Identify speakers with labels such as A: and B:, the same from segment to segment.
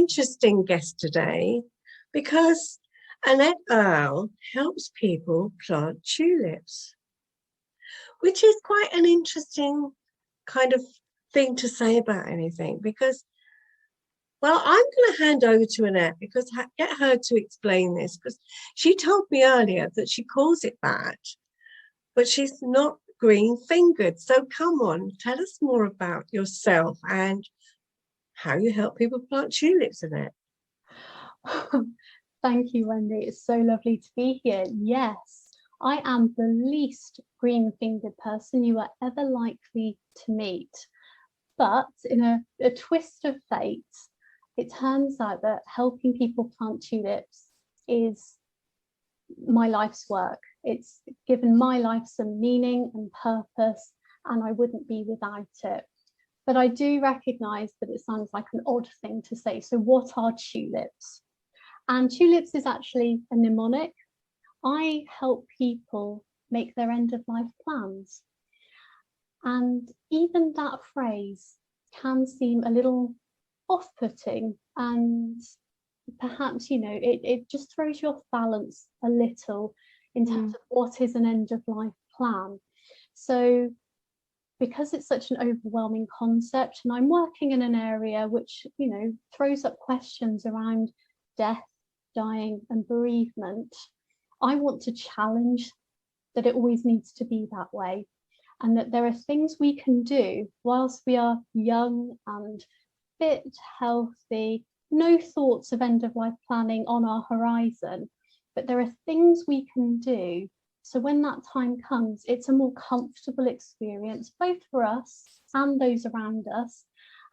A: interesting guest today because Annette Earl helps people plant tulips, which is quite an interesting kind of thing to say about anything because, well, I'm going to hand over to Annette because get her to explain this because she told me earlier that she calls it that, but she's not green-fingered. So come on, tell us more about yourself and how you help people plant tulips, Annette.
B: Thank you, Wendy. It's so lovely to be here. Yes, I am the least green-fingered person you are ever likely to meet. But in a twist of fate, it turns out that helping people plant tulips is my life's work. It's given my life some meaning and purpose, and I wouldn't be without it. But I do recognise that it sounds like an odd thing to say. So what are tulips? And tulips is actually a mnemonic. I help people make their end-of-life plans. And even that phrase can seem a little off-putting, and perhaps, you know, it just throws you off balance a little in terms of what is an end-of-life plan. So because it's such an overwhelming concept, and I'm working in an area which, you know, throws up questions around death, dying and bereavement, I want to challenge that it always needs to be that way, and that there are things we can do whilst we are young and fit, healthy, no thoughts of end-of-life planning on our horizon, but there are things we can do so when that time comes, it's a more comfortable experience, both for us and those around us.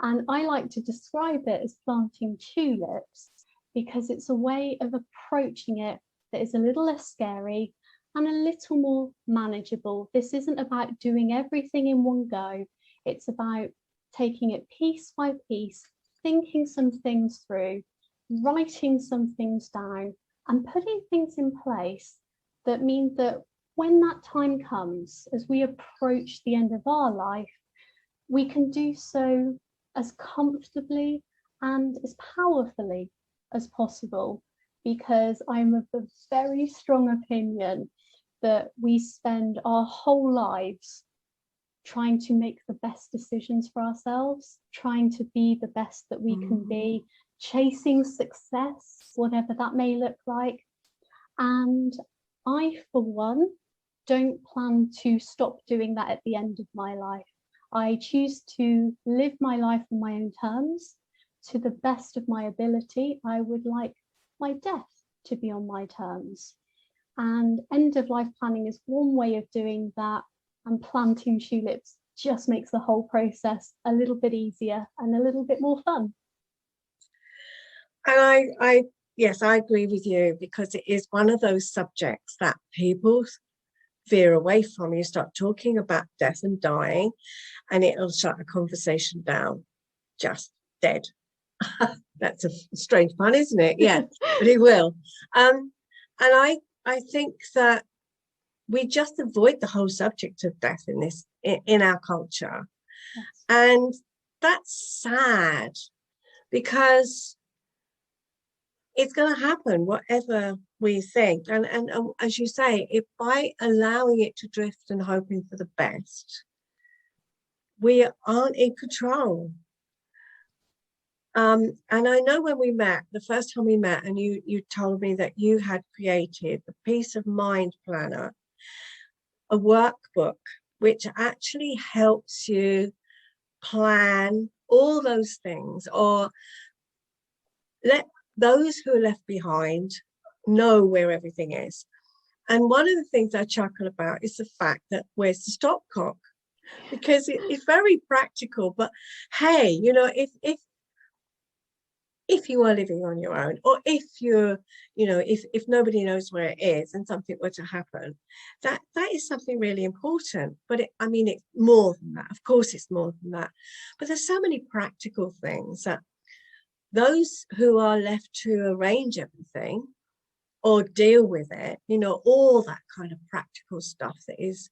B: And I like to describe it as planting tulips because it's a way of approaching it that is a little less scary and a little more manageable. This isn't about doing everything in one go. It's about taking it piece by piece, thinking some things through, writing some things down, and putting things in place that mean that when that time comes, as we approach the end of our life, we can do so as comfortably and as powerfully as possible, because I'm of the very strong opinion that we spend our whole lives trying to make the best decisions for ourselves, trying to be the best that we can be, chasing success, whatever that may look like. And I, for one, don't plan to stop doing that at the end of my life. I choose to live my life on my own terms, to the best of my ability. I would like my death to be on my terms. And end-of-life planning is one way of doing that, and planting tulips just makes the whole process a little bit easier and a little bit more fun.
A: And yes, I agree with you, because it is one of those subjects that people veer away from. You start talking about death and dying, and it'll shut a conversation down, just dead. That's a strange pun, isn't it? Yeah, but it will. And I think that we just avoid the whole subject of death in our culture.
B: Yes.
A: And that's sad, because it's going to happen, whatever we think. And as you say, if by allowing it to drift and hoping for the best, we aren't in control. And I know when we met, the first time we met, and you told me that you had created the Peace of Mind Planner, a workbook which actually helps you plan all those things, or let those who are left behind know where everything is. And one of the things I chuckle about is the fact that where's the stopcock, because it's very practical. But hey, you know, if you are living on your own, or if you're, you know, if nobody knows where it is and something were to happen, that is something really important. But I mean, it's more than that. Of course, it's more than that. But there's so many practical things that those who are left to arrange everything or deal with it, you know, all that kind of practical stuff that is,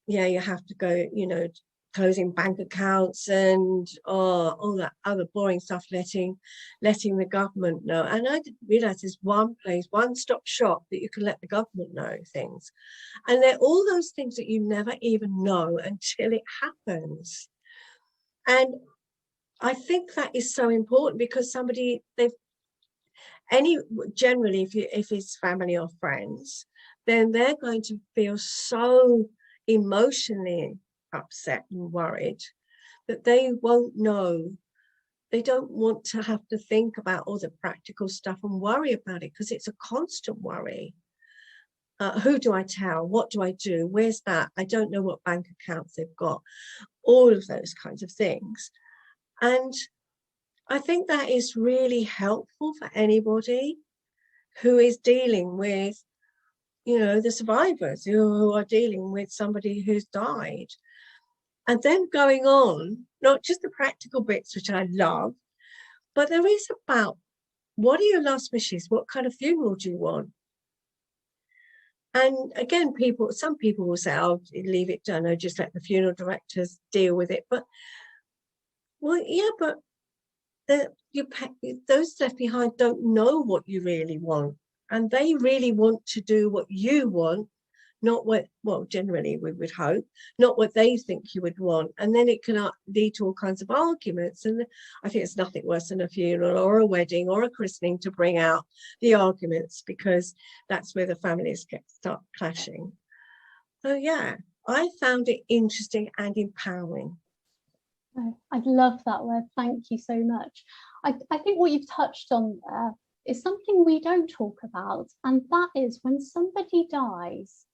A: yeah, you have to go, you know, closing bank accounts and all that other boring stuff, letting the government know. And I didn't realize there's one place, one-stop shop that you can let the government know things. And they're all those things that you never even know until it happens. And I think that is so important, because generally, if it's family or friends, then they're going to feel so emotionally upset and worried that they won't know. They don't want to have to think about all the practical stuff and worry about it, because it's a constant worry. Who do I tell? What do I do? Where's that? I don't know what bank accounts they've got. All of those kinds of things. And I think that is really helpful for anybody who is dealing with, the survivors who are dealing with somebody who's died. And then going on, not just the practical bits, which I love, but there is about, what are your last wishes? What kind of funeral do you want? And again, some people will say, "I'll leave it done, or just let the funeral directors deal with it." But, well, yeah, but those left behind don't know what you really want. And they really want to do what you want, not what, well, generally we would hope, not what they think you would want. And then it can lead to all kinds of arguments. And I think it's nothing worse than a funeral or a wedding or a christening to bring out the arguments, because that's where the families start clashing. So yeah, I found it interesting and empowering.
B: I love that word. Thank you so much. I think what you've touched on there is something we don't talk about, and that is when somebody dies,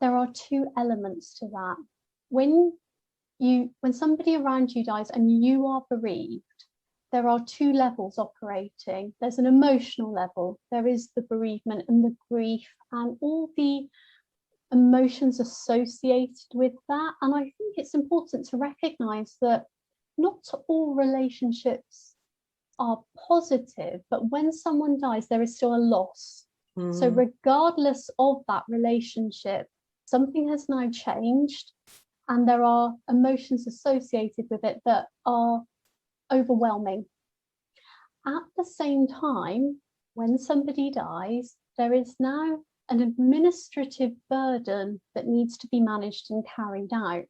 B: there are two elements to that. When somebody around you dies and you are bereaved, there are two levels operating. There's an emotional level. There is the bereavement and the grief and all the emotions associated with that. And I think it's important to recognize that not all relationships are positive, but when someone dies, there is still a loss. So regardless of that relationship, something has now changed, and there are emotions associated with it that are overwhelming. At the same time, when somebody dies, there is now an administrative burden that needs to be managed and carried out.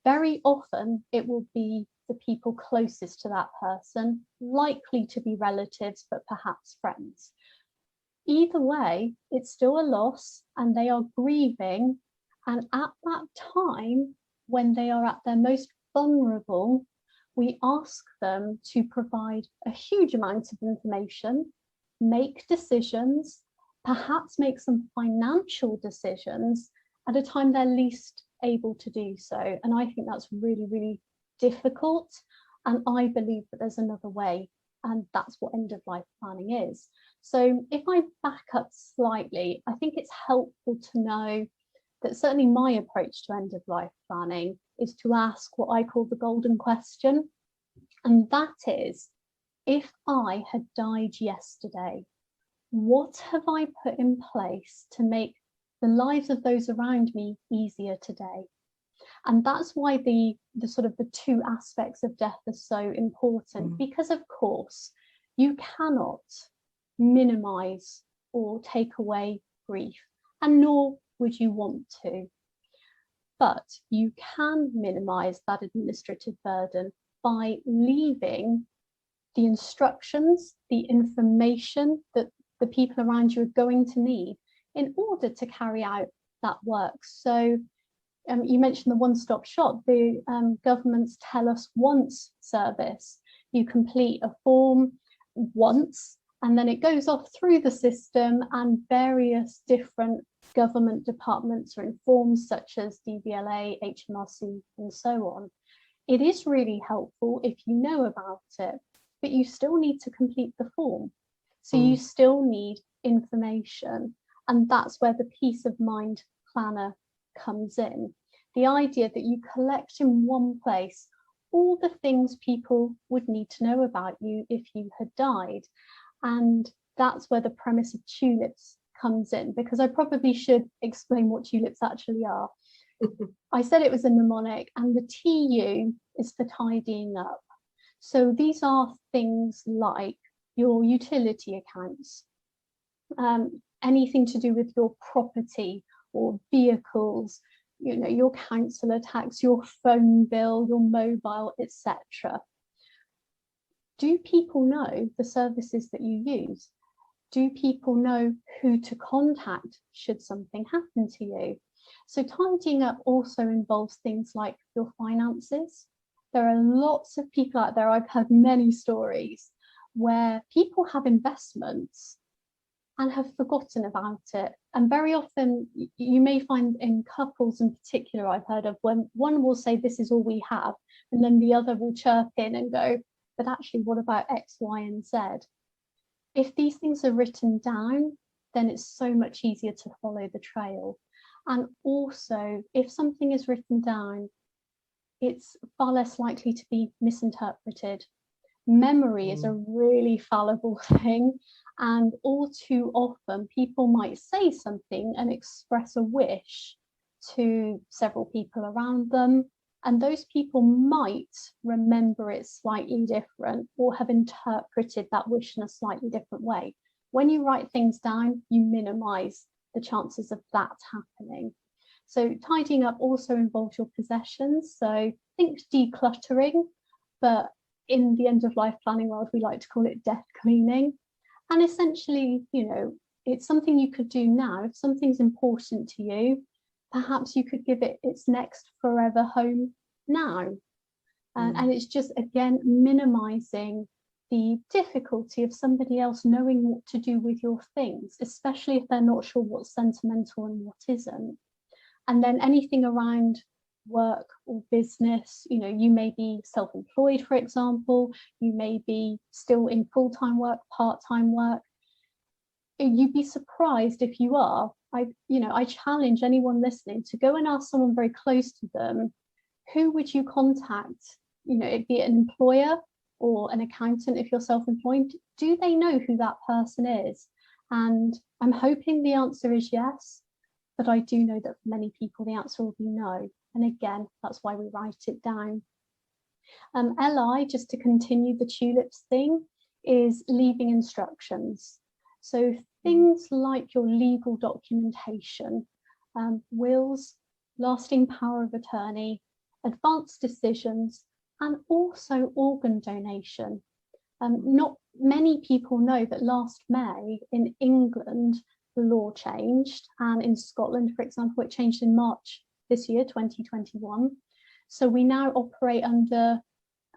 B: Very often, it will be the people closest to that person, likely to be relatives, but perhaps friends. Either way, it's still a loss, and they are grieving. And at that time, when they are at their most vulnerable, we ask them to provide a huge amount of information, make decisions, perhaps make some financial decisions at a time they're least able to do so. And I think that's really, really difficult. And I believe that there's another way, and that's what end of life planning is. So if I back up slightly, I think it's helpful to know that certainly my approach to end of life planning is to ask what I call the golden question. And that is, if I had died yesterday, what have I put in place to make the lives of those around me easier today? And that's why the sort of the two aspects of death are so important, because of course you cannot minimize or take away grief, and nor would you want to. But you can minimize that administrative burden by leaving the instructions, the information that the people around you are going to need in order to carry out that work. So you mentioned the one-stop shop, the government's Tell Us Once service. You complete a form once, and then it goes off through the system, and various different government departments are informed, such as DVLA, HMRC, and so on. It is really helpful if you know about it, but you still need to complete the form. So you still need information, and that's where the peace of mind planner comes in. The idea that you collect in one place all the things people would need to know about you if you had died. And that's where the premise of Tulips comes in, because I probably should explain what tulips actually are. I said it was a mnemonic, and the TU is for tidying up. So these are things like your utility accounts, anything to do with your property or vehicles, you know, your council tax, your phone bill, your mobile, etc. Do people know the services that you use? Do people know who to contact should something happen to you? So tidying up also involves things like your finances. There are lots of people out there, I've heard many stories, where people have investments and have forgotten about it. And very often you may find in couples in particular, I've heard of, when one will say, this is all we have, and then the other will chirp in and go, but actually, what about X, Y, and Z? If these things are written down, then it's so much easier to follow the trail. And also, if something is written down, it's far less likely to be misinterpreted. Memory is a really fallible thing, and all too often people might say something and express a wish to several people around them, and those people might remember it slightly different or have interpreted that wish in a slightly different way. When you write things down, you minimize the chances of that happening. So tidying up also involves your possessions. So think decluttering, but in the end of life planning world, we like to call it death cleaning. And essentially, you know, it's something you could do now. If something's important to you, perhaps you could give it its next forever home now. And it's just, again, minimizing the difficulty of somebody else knowing what to do with your things, especially if they're not sure what's sentimental and what isn't. And then anything around work or business, you know, you may be self-employed, for example, you may be still in full-time work, part-time work. You'd be surprised if you are. I challenge anyone listening to go and ask someone very close to them, who would you contact? You know, it'd be an employer or an accountant if you're self-employed. Do they know who that person is? And I'm hoping the answer is yes, but I do know that for many people the answer will be no. And again, that's why we write it down. LI, just to continue the tulips thing, is leaving instructions. So things like your legal documentation, wills, lasting power of attorney, advanced decisions, and also organ donation. Not many people know that last May in England, the law changed, and in Scotland, for example, it changed in March this year, 2021. So we now operate under,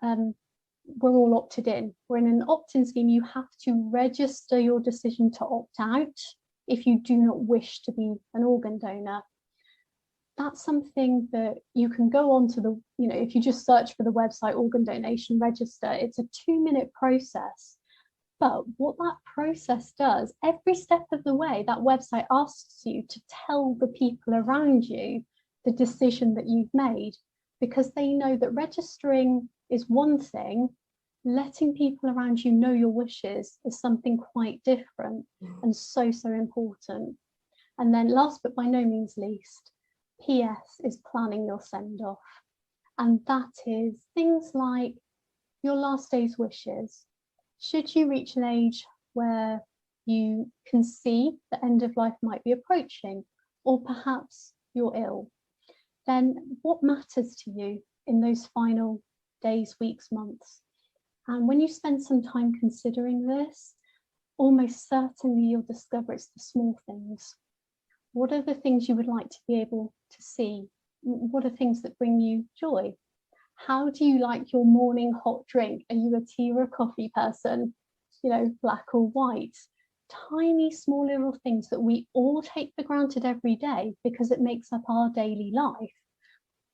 B: we're all opted in. We're in an opt-in scheme. You have to register your decision to opt out if you do not wish to be an organ donor. That's something that you can go on to the, you know, if you just search for the website organ donation register, it's a 2-minute process. But what that process does, every step of the way, that website asks you to tell the people around you the decision that you've made, because they know that registering is one thing, letting people around you know your wishes is something quite different and so important. And then last but by no means least, PS is planning your send-off. And that is things like your last day's wishes. Should you reach an age where you can see the end of life might be approaching, or perhaps you're ill, then what matters to you in those final days, weeks, months? And when you spend some time considering this, almost certainly you'll discover it's the small things. What are the things you would like to be able to see? What are things that bring you joy? How do you like your morning hot drink? Are you a tea or a coffee person? You know, black or white? Tiny, small little things that we all take for granted every day because it makes up our daily life.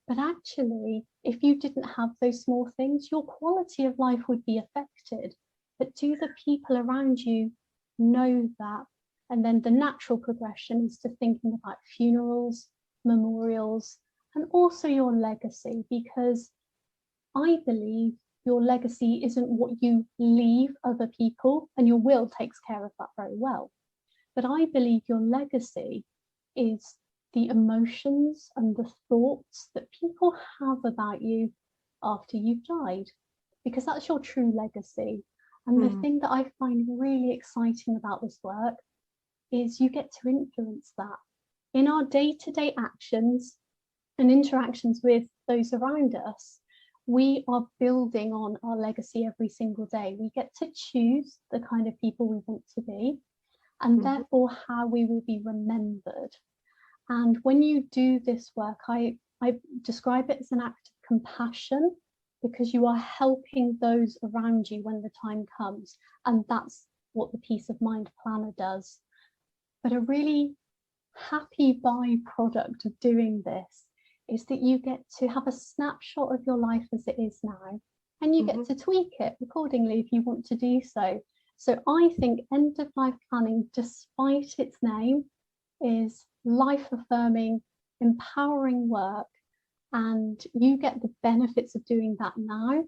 B: But actually, if you didn't have those small things, your quality of life would be affected. But do the people around you know that? And then the natural progression is to thinking about funerals, memorials, and also your legacy, because I believe your legacy isn't what you leave other people, and your will takes care of that very well. But I believe your legacy is the emotions and the thoughts that people have about you after you've died, because that's your true legacy. And the thing that I find really exciting about this work is you get to influence that in our day-to-day actions and interactions with those around us. We are building on our legacy every single day. We get to choose the kind of people we want to be, and therefore how we will be remembered. And when you do this work, I describe it as an act of compassion, because you are helping those around you when the time comes. And that's what the Peace of Mind Planner does. But a really happy byproduct of doing this is that you get to have a snapshot of your life as it is now, and you get to tweak it accordingly if you want to do so. So I think end of life planning, despite its name, is life affirming, empowering work, and you get the benefits of doing that now,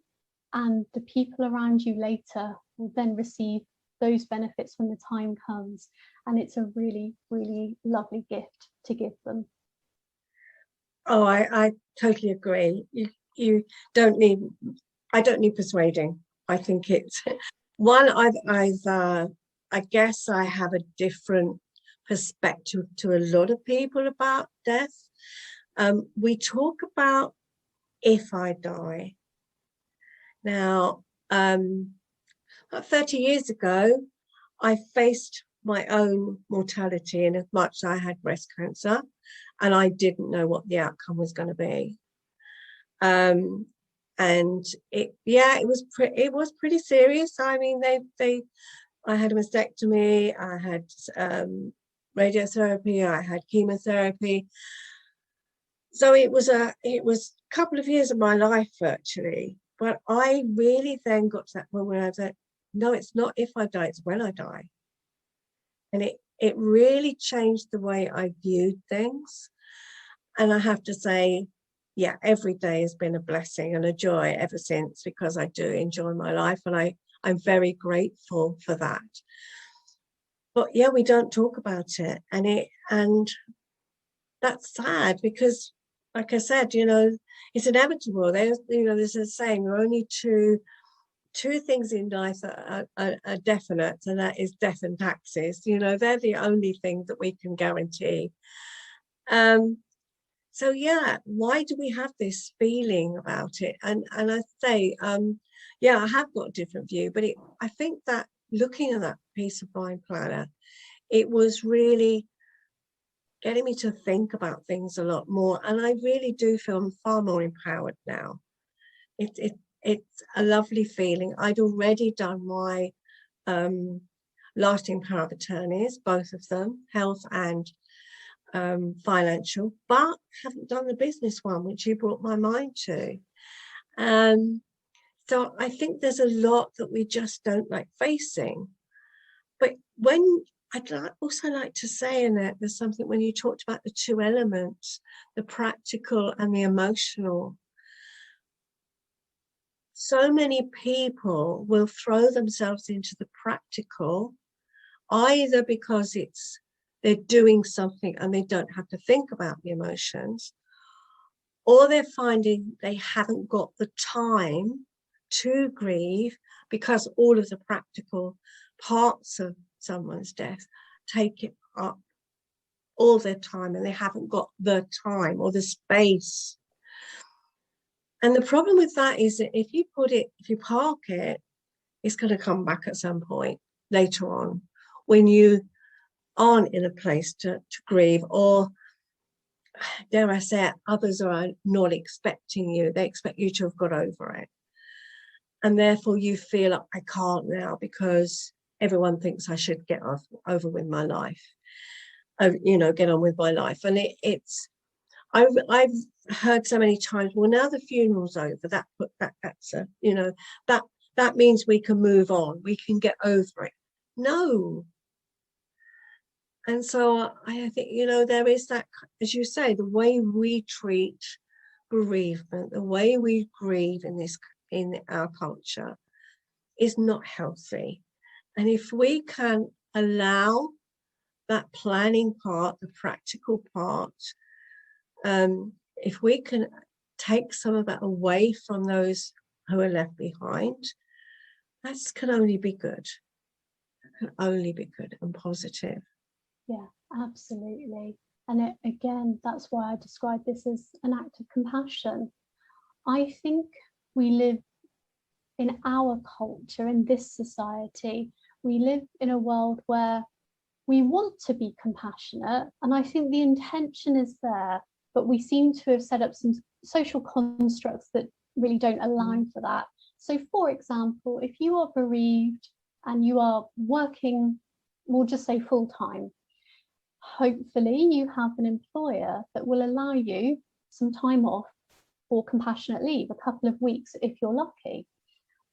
B: and the people around you later will then receive those benefits when the time comes. And it's a really, really lovely gift to give them.
A: Oh, I totally agree. You don't need, I don't need persuading. I think it's one, I guess I have a different perspective to a lot of people about death. We talk about if I die. Now, about 30 years ago, I faced my own mortality, in as much as I had breast cancer, and I didn't know what the outcome was going to be. And it was pretty serious. I mean, I had a mastectomy, I had radiotherapy, I had chemotherapy. So it was a couple of years of my life virtually. But I really then got to that point where I said, no, it's not if I die, it's when I die. And it really changed the way I viewed things. And I have to say, yeah, every day has been a blessing and a joy ever since, because I do enjoy my life, and I'm very grateful for that. But yeah, we don't talk about it, and that's sad, because like I said, it's inevitable. There's a saying, there are only two things in life that are definite, and that is death and taxes. They're the only thing that we can guarantee. So yeah, why do we have this feeling about it? And I say, yeah, I have got a different view, but I think that looking at that Peace of Mind Planner, it was really getting me to think about things a lot more, and I really do feel far more empowered now. It's a lovely feeling. I'd already done my lasting power of attorneys, both of them, health and financial, but haven't done the business one, which you brought my mind to. So I think there's a lot that we just don't like facing. But I'd also like to say, Annette, there's something when you talked about the two elements, the practical and the emotional. So many people will throw themselves into the practical, either because they're doing something and they don't have to think about the emotions, or they're finding they haven't got the time to grieve because all of the practical parts of someone's death take it up all their time, and they haven't got the time or the space. And the problem with that is that if you park it, it's going to come back at some point later on when you aren't in a place to grieve, or dare I say it, others are not expecting you. They expect you to have got over it. And therefore you feel like, I can't now because everyone thinks I should get over with my life, get on with my life. And I've heard so many times, well, now the funeral's over, that means we can move on, we can get over it. No. And so I think, there is that, as you say, the way we treat bereavement, the way we grieve in our culture is not healthy. And if we can allow that planning part, the practical part, if we can take some of that away from those who are left behind, that can only be good. It can only be good and positive.
B: Yeah, absolutely. And again, that's why I describe this as an act of compassion. I think we live in our culture, in this society, we live in a world where we want to be compassionate, and I think the intention is there, but we seem to have set up some social constructs that really don't allow for that. So, for example, if you are bereaved and you are working, we'll just say full-time, hopefully you have an employer that will allow you some time off or compassionate leave, a couple of weeks if you're lucky.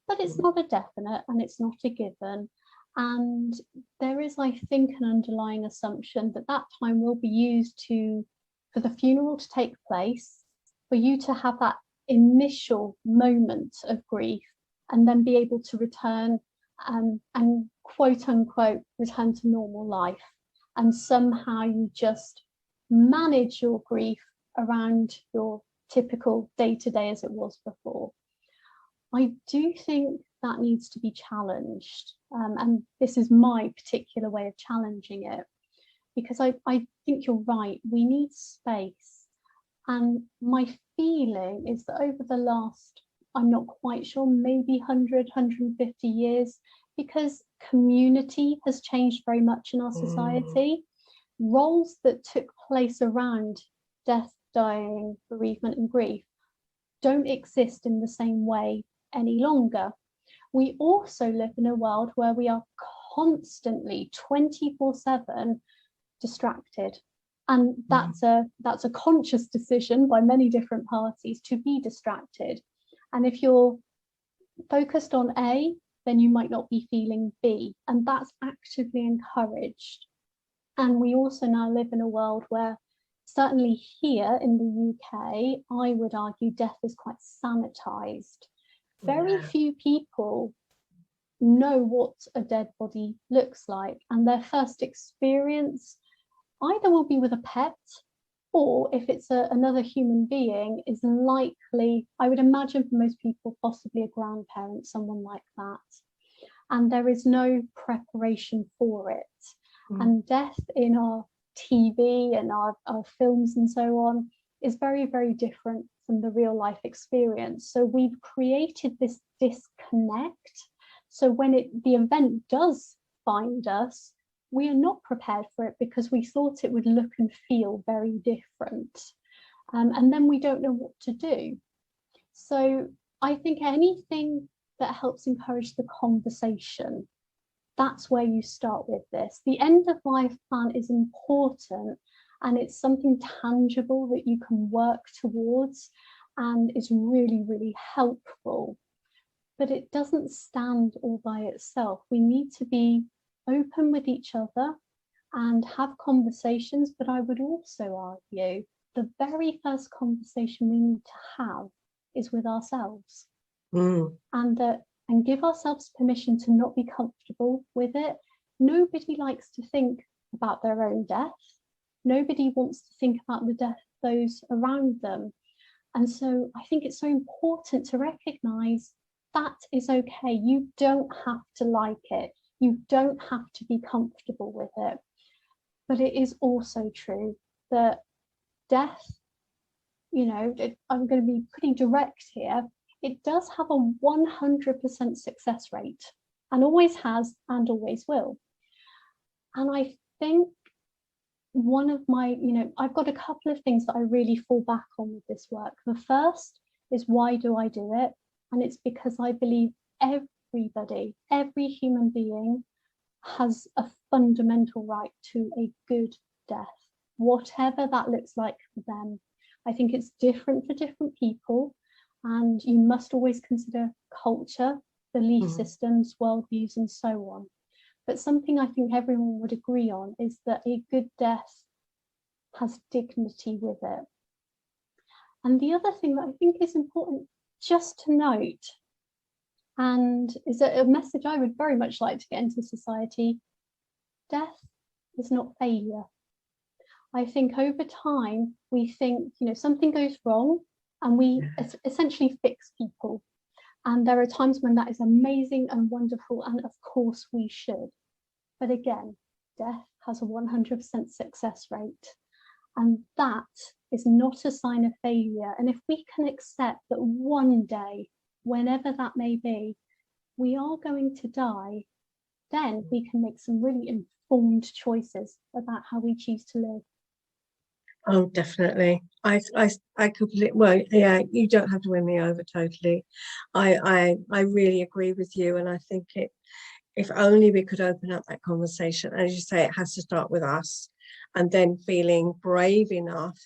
B: But it's not a definite and it's not a given. And there is, I think, an underlying assumption that that time will be used for the funeral to take place, for you to have that initial moment of grief, and then be able to return and quote unquote return to normal life. And somehow you just manage your grief around your typical day-to-day as it was before. I do think that needs to be challenged. And this is my particular way of challenging it, because I think you're right, we need space. And my feeling is that over the last, I'm not quite sure, maybe 100, 150 years, because community has changed very much in our society, roles that took place around death, dying, bereavement and grief don't exist in the same way any longer. We also live in a world where we are constantly 24/7 distracted, and that's a conscious decision by many different parties to be distracted. And if you're focused on A, then you might not be feeling B, and that's actively encouraged. And we also now live in a world where, certainly here in the UK, I would argue death is quite sanitized. Very few people know what a dead body looks like, and their first experience either will be with a pet, or if it's another human being, is likely, I would imagine for most people, possibly a grandparent, someone like that. And there is no preparation for it. And death in our TV and our films and so on is very, very different from the real life experience. So we've created this disconnect. So when the event does find us, we are not prepared for it because we thought it would look and feel very different. And then we don't know what to do. So I think anything that helps encourage the conversation, that's where you start with this. The end of life plan is important, and it's something tangible that you can work towards and is really, really helpful. But it doesn't stand all by itself. We need to be open with each other and have conversations. But I would also argue the very first conversation we need to have is with ourselves. And give ourselves permission to not be comfortable with it. Nobody likes to think about their own death. Nobody wants to think about the death of those around them. And so I think it's so important to recognize that is okay. You don't have to like it. You don't have to be comfortable with it. But it is also true that death, I'm going to be pretty direct here, it does have a 100% success rate, and always has and always will. And I think one of my, I've got a couple of things that I really fall back on with this work. The first is, why do I do it? And it's because I believe everybody, every human being has a fundamental right to a good death, whatever that looks like for them. I think it's different for different people. And you must always consider culture, belief systems, worldviews, and so on. But something I think everyone would agree on is that a good death has dignity with it. And the other thing that I think is important just to note, and is a message I would very much like to get into society, death is not failure. I think over time, we think, something goes wrong and we essentially fix people. And there are times when that is amazing and wonderful, and of course we should. But again, death has a 100% success rate. And that is not a sign of failure. And if we can accept that one day, whenever that may be, we are going to die, then we can make some really informed choices about how we choose to live.
A: Oh, definitely. I completely, well, yeah, you don't have to win me over totally. I really agree with you. And I think if only we could open up that conversation, as you say, it has to start with us, and then feeling brave enough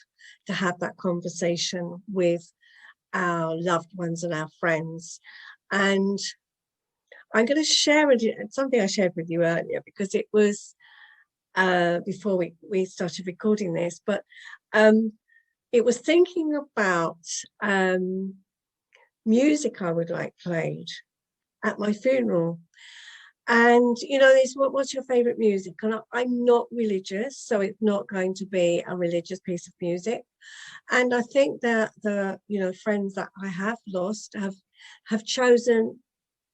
A: to have that conversation with our loved ones and our friends. And I'm going to share something I shared with you earlier, because it was before we started recording this, but it was thinking about music I would like played at my funeral. And what's your favorite music? And I'm not religious, so it's not going to be a religious piece of music. And I think that the friends that I have lost have chosen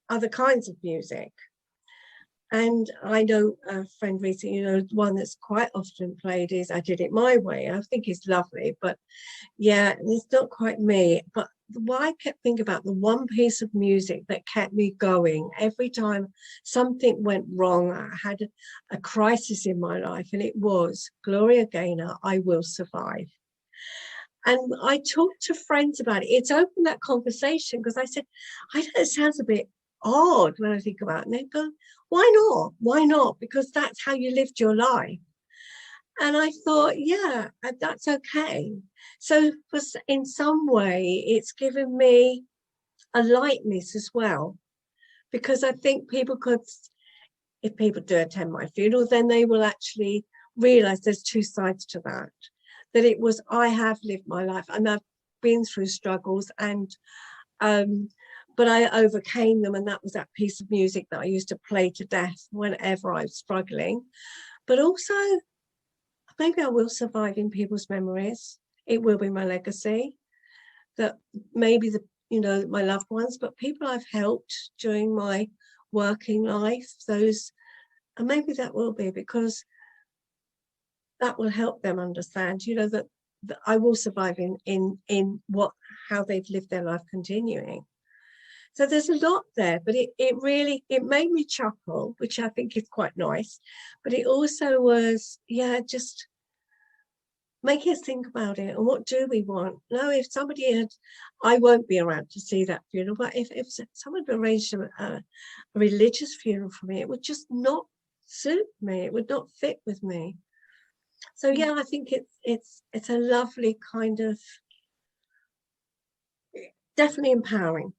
A: other kinds of music. And I know a friend recently, one that's quite often played is I Did It My Way. I think it's lovely, but yeah, it's not quite me. But what I kept thinking about, the one piece of music that kept me going every time something went wrong, I had a crisis in my life, and it was Gloria Gaynor, I Will Survive. And I talked to friends about it. It's opened that conversation, because I said, I know it sounds a bit odd when I think about it. And they go, why not? Why not? Because that's how you lived your life. And I thought, yeah, that's okay. So in some way, it's given me a lightness as well, because I think if people do attend my funeral, then they will actually realize there's two sides to that it was, I have lived my life and I've been through struggles, and but I overcame them, and that was that piece of music that I used to play to death whenever I was struggling. But also, maybe I will survive in people's memories. It will be my legacy, that maybe my loved ones, but people I've helped during my working life, and maybe that will be, because that will help them understand, that I will survive in how they've lived their life continuing. So there's a lot there, but it made me chuckle, which I think is quite nice. But it also was, just making us think about it. And what do we want? No, if somebody I won't be around to see that funeral, but if someone had arranged a religious funeral for me, it would just not suit me. It would not fit with me. So yeah, I think it's a lovely kind of, definitely empowering.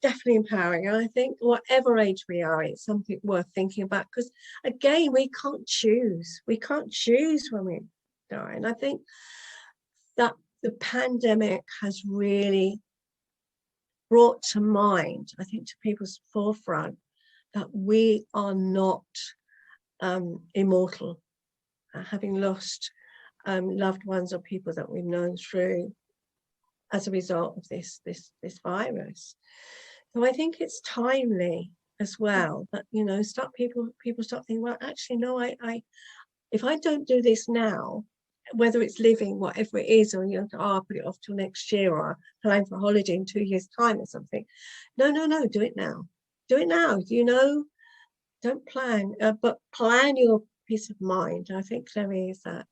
A: And I think whatever age we are, it's something worth thinking about, because again, we can't choose when we die. And I think that the pandemic has really brought to mind, I think, to people's forefront, that we are not immortal, having lost loved ones or people that we've known through as a result of this virus. So I think it's timely as well that people start thinking, well, actually no, I if I don't do this now, whether it's living, whatever it is, or I'll put it off till next year, or plan for a holiday in 2 years' time or something. No, do it now. Don't plan, but plan your peace of mind. I think there is that.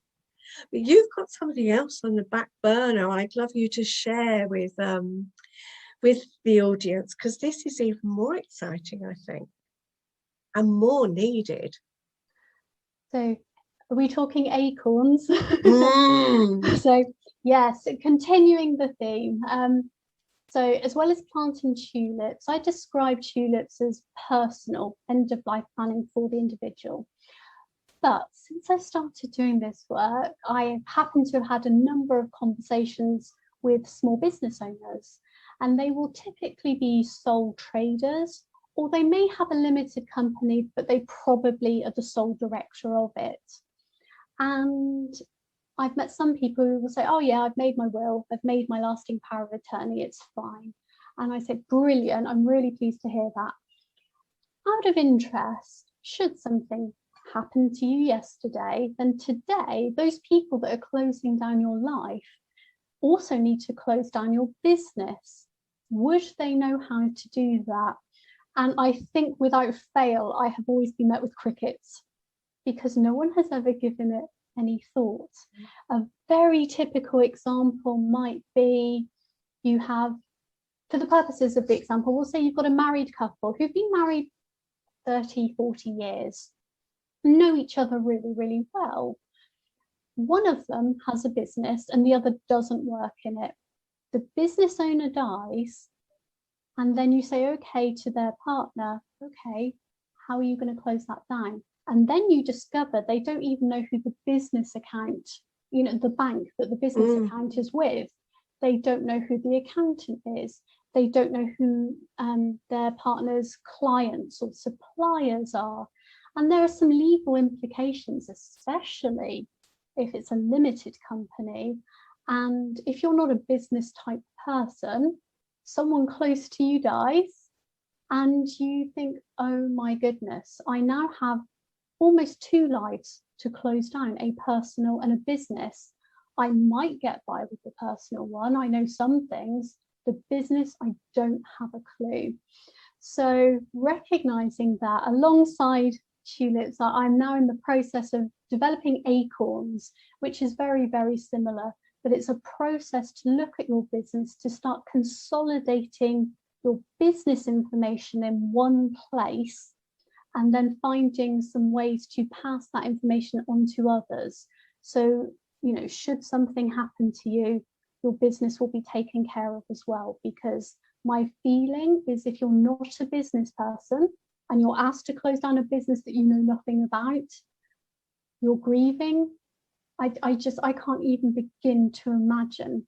A: But you've got somebody else on the back burner I'd love you to share with the audience, because this is even more exciting, I think, and more needed.
B: So are we talking acorns?
A: Mm.
B: So yes, continuing the theme. So as well as planting tulips, I describe tulips as personal end-of-life planning for the individual. But since I started doing this work, I happen to have had a number of conversations with small business owners, and they will typically be sole traders, or they may have a limited company, but they probably are the sole director of it. And I've met some people who will say, oh yeah, I've made my will, I've made my lasting power of attorney, it's fine. And I say, brilliant, I'm really pleased to hear that. Out of interest, should something happen to you yesterday, then today, those people that are closing down your life also need to close down your business. Would they know how to do that? And I think without fail, I have always been met with crickets, because no one has ever given it any thought. A very typical example might be, you have, for the purposes of the example, we'll say you've got a married couple who've been married 30, 40 years, know each other really, really well. One of them has a business and the other doesn't work in it. The business owner dies, and then you say, okay, to their partner, okay, how are you going to close that down? And then you discover they don't even know who the business account, the bank that the business account is with. They don't know who the accountant is. They don't know who their partner's clients or suppliers are. And there are some legal implications, especially if it's a limited company. And if you're not a business type person, someone close to you dies and you think, oh my goodness, I now have almost two lives to close down, a personal and a business. I might get by with the personal one. I know some things. The business, I don't have a clue. So recognizing that alongside Tulips, I'm now in the process of developing Acorns, which is very, very similar, but it's a process to look at your business, to start consolidating your business information in one place, and then finding some ways to pass that information on to others. So, should something happen to you, your business will be taken care of as well. Because my feeling is, if you're not a business person and you're asked to close down a business that you know nothing about, you're grieving. I can't even begin to imagine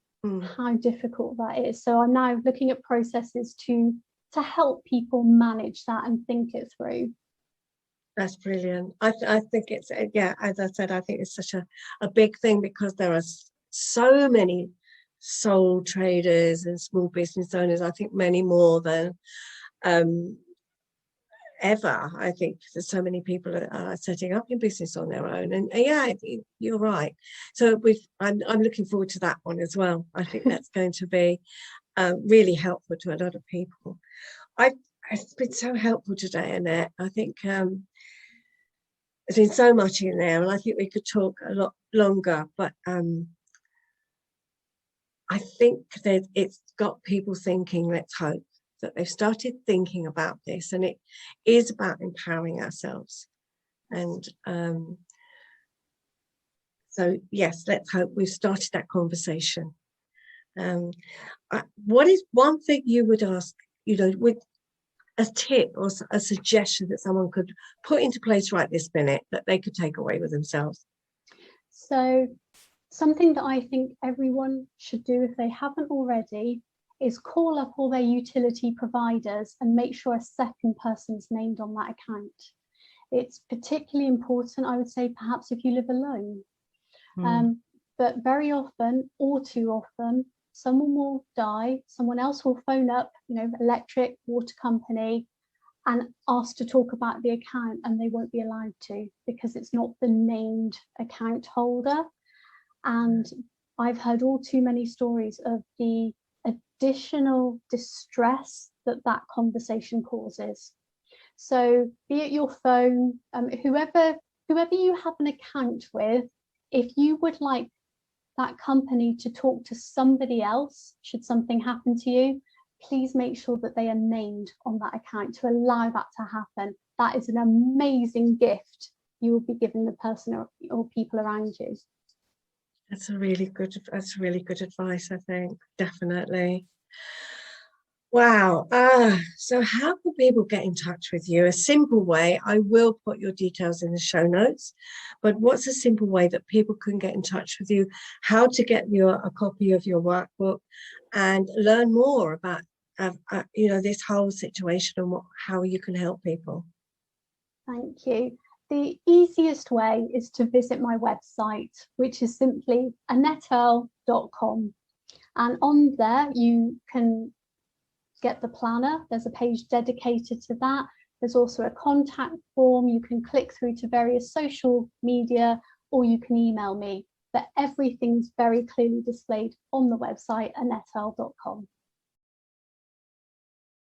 B: how difficult that is. So I'm now looking at processes to help people manage that and think it through.
A: That's brilliant. I think it's, as I said, I think it's such a big thing, because there are so many sole traders and small business owners. I think many more than ever. I think there's so many people are setting up in business on their own. And yeah, you're right. So I'm looking forward to that one as well. I think that's going to be really helpful to a lot of people. It's been so helpful today, Annette. I think there's been so much in there, and I think we could talk a lot longer, but I think that it's got people thinking, let's hope, that they've started thinking about this, and it is about empowering ourselves. And so, yes, let's hope we've started that conversation. What is one thing you would ask, with a tip or a suggestion that someone could put into place right this minute that they could take away with themselves?
B: So something that I think everyone should do, if they haven't already, is call up all their utility providers and make sure a second person is named on that account. It's particularly important, I would say, perhaps if you live alone. But very often, or too often, someone will die, someone else will phone up, electric, water company, and ask to talk about the account, and they won't be allowed to, because it's not the named account holder. And I've heard all too many stories of the additional distress that conversation causes. So be it your phone, whoever you have an account with, if you would like that company to talk to somebody else, should something happen to you, please make sure that they are named on that account to allow that to happen. That is an amazing gift you will be giving the person or people around you.
A: That's really good advice, I think, definitely. Wow. So how can people get in touch with you? A simple way, I will put your details in the show notes, but what's a simple way that people can get in touch with you, how to get a copy of your workbook and learn more about this whole situation and how you can help people?
B: Thank you. the easiest way is to visit my website, which is simply AnnetteEarl.com. And on there, you can get the planner. There's a page dedicated to that. There's also a contact form. You can click through to various social media, or you can email me. But everything's very clearly displayed on the website, AnnetteEarl.com.